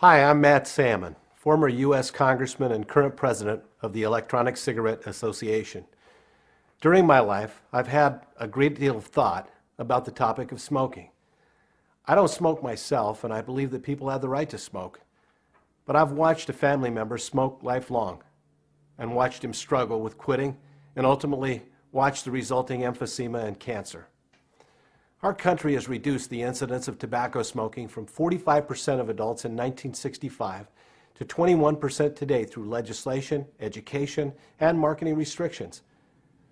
Hi, I'm Matt Salmon, former U.S. Congressman and current president of the Electronic Cigarette Association. During my life, I've had a great deal of thought about the topic of smoking. I don't smoke myself, and I believe that people have the right to smoke. But I've watched a family member smoke lifelong and watched him struggle with quitting and ultimately watched the resulting emphysema and cancer. Our country has reduced the incidence of tobacco smoking from 45% of adults in 1965 to 21% today through legislation, education, and marketing restrictions.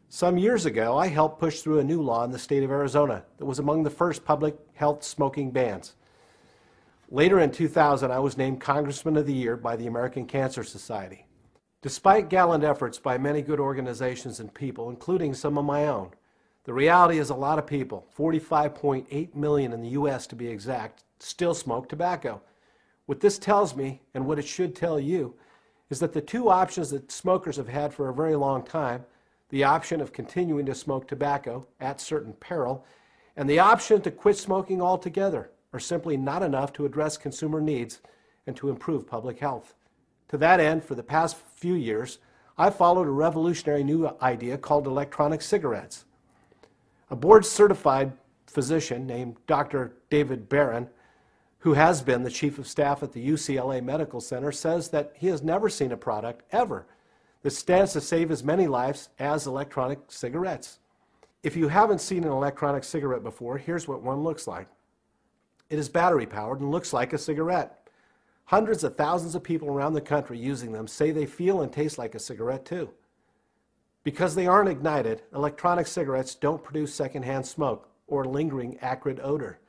Some years ago, I helped push through a new law in the state of Arizona that was among the first public health smoking bans. Later in 2000, I was named Congressman of the Year by the American Cancer Society. Despite gallant efforts by many good organizations and people, including some of my own, the reality is a lot of people, 45.8 million in the U.S. to be exact, still smoke tobacco. What this tells me, and what it should tell you, is that the two options that smokers have had for a very long time, the option of continuing to smoke tobacco at certain peril, and the option to quit smoking altogether, are simply not enough to address consumer needs and to improve public health. To that end, for the past few years, I've followed a revolutionary new idea called electronic cigarettes. A board-certified physician named Dr. David Baron, who has been the chief of staff at the UCLA Medical Center, says that he has never seen a product, ever, that stands to save as many lives as electronic cigarettes. If you haven't seen an electronic cigarette before, here's what one looks like. It is battery-powered and looks like a cigarette. Hundreds of thousands of people around the country using them say they feel and taste like a cigarette too. Because they aren't ignited, electronic cigarettes don't produce secondhand smoke or lingering acrid odor.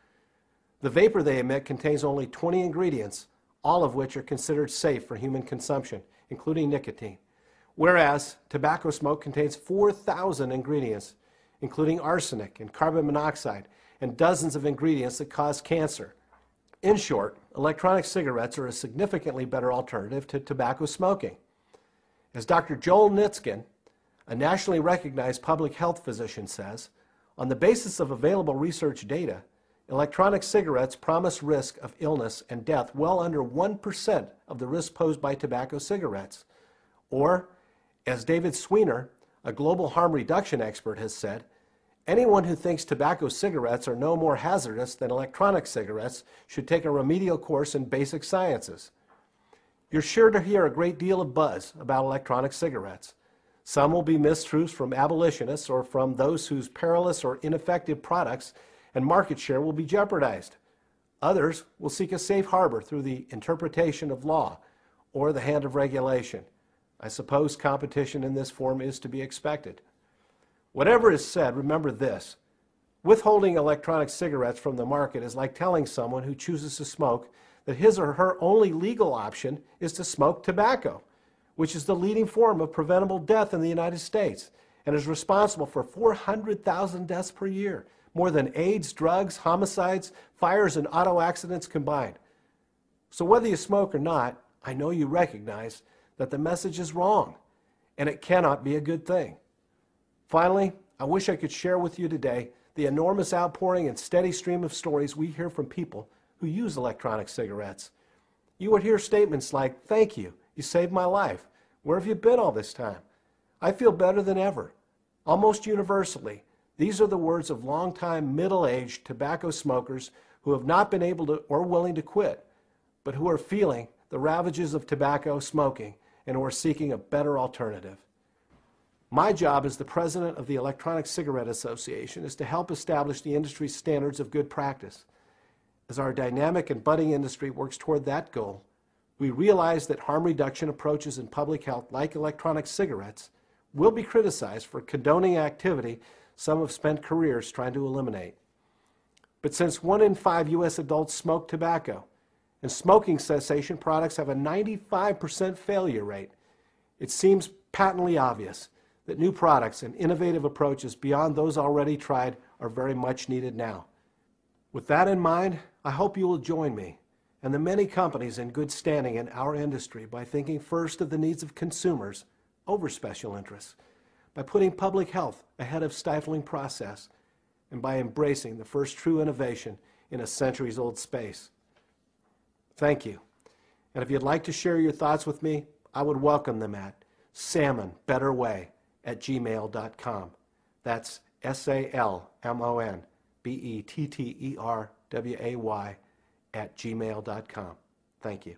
The vapor they emit contains only 20 ingredients, all of which are considered safe for human consumption, including nicotine. Whereas tobacco smoke contains 4,000 ingredients, including arsenic and carbon monoxide, and dozens of ingredients that cause cancer. In short, electronic cigarettes are a significantly better alternative to tobacco smoking. As Dr. Joel Nitzkin, a nationally recognized public health physician, says, on the basis of available research data, electronic cigarettes promise risk of illness and death well under 1% of the risk posed by tobacco cigarettes. Or, as David Sweanor, a global harm reduction expert, has said, anyone who thinks tobacco cigarettes are no more hazardous than electronic cigarettes should take a remedial course in basic sciences. You're sure to hear a great deal of buzz about electronic cigarettes. Some will be mistruths from abolitionists or from those whose perilous or ineffective products and market share will be jeopardized. Others will seek a safe harbor through the interpretation of law or the hand of regulation. I suppose competition in this form is to be expected. Whatever is said, remember this. Withholding electronic cigarettes from the market is like telling someone who chooses to smoke that his or her only legal option is to smoke tobacco, which is the leading form of preventable death in the United States and is responsible for 400,000 deaths per year, more than AIDS, drugs, homicides, fires, and auto accidents combined. So whether you smoke or not, I know you recognize that the message is wrong, and it cannot be a good thing. Finally, I wish I could share with you today the enormous outpouring and steady stream of stories we hear from people who use electronic cigarettes. You would hear statements like, "Thank you. You saved my life. Where have you been all this time? I feel better than ever." Almost universally, these are the words of longtime middle-aged tobacco smokers who have not been able to or willing to quit, but who are feeling the ravages of tobacco smoking and who are seeking a better alternative. My job as the president of the Electronic Cigarette Association is to help establish the industry's standards of good practice. As our dynamic and budding industry works toward that goal, we realize that harm reduction approaches in public health, like electronic cigarettes, will be criticized for condoning activity some have spent careers trying to eliminate. But since 1 in 5 U.S. adults smoke tobacco, and smoking cessation products have a 95% failure rate, it seems patently obvious that new products and innovative approaches beyond those already tried are very much needed now. With that in mind, I hope you will join me and the many companies in good standing in our industry by thinking first of the needs of consumers over special interests, by putting public health ahead of stifling process, and by embracing the first true innovation in a centuries-old space. Thank you. And if you'd like to share your thoughts with me, I would welcome them at salmonbetterway@gmail.com. That's SALMONBETTERWAY @gmail.com. Thank you.